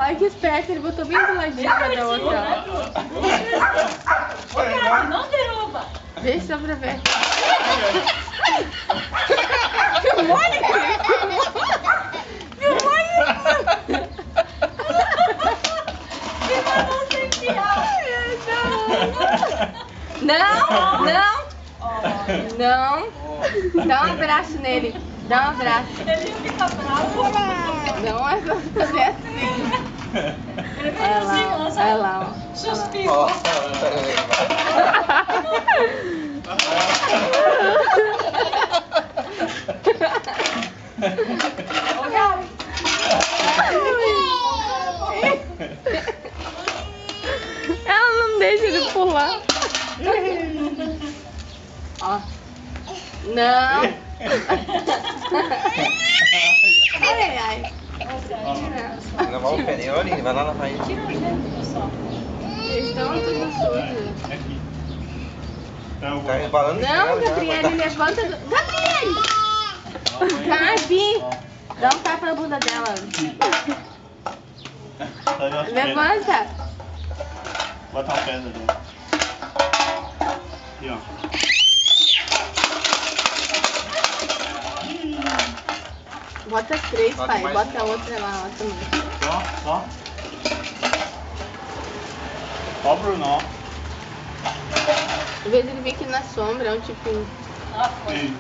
Olha que esperto, ele botou bem do ladinho da outra. Ô, cara, não derruba. Deixa só pra ver. Filmou isso? Filmou isso? Não, não. Não. Dá um abraço nele. Dá um abraço. Ele fica bravo. Não é pra fazer assim. Ele fez assim, ó. Olha lá, ó. Suspiro. Ô, Gabi. Ela não deixa ele pular. Ó. Não. Ai, ai. Não vai o pé nem olha, vai lá na raiz. Tira os dedos do sol. Eles estão tudo sujos. Aqui. Tá rebalando Não, Gabriele, levanta do... Gabriele! Gabi! Dá um tapa na bunda dela. Levanta! Bota uma pedra ali. Aqui, ó. Bota as três, pai. Bota a outra lá também. Só. Ó, Bruno, ó. Em vez de ele vir aqui na sombra, é um tipo... Ah, foi.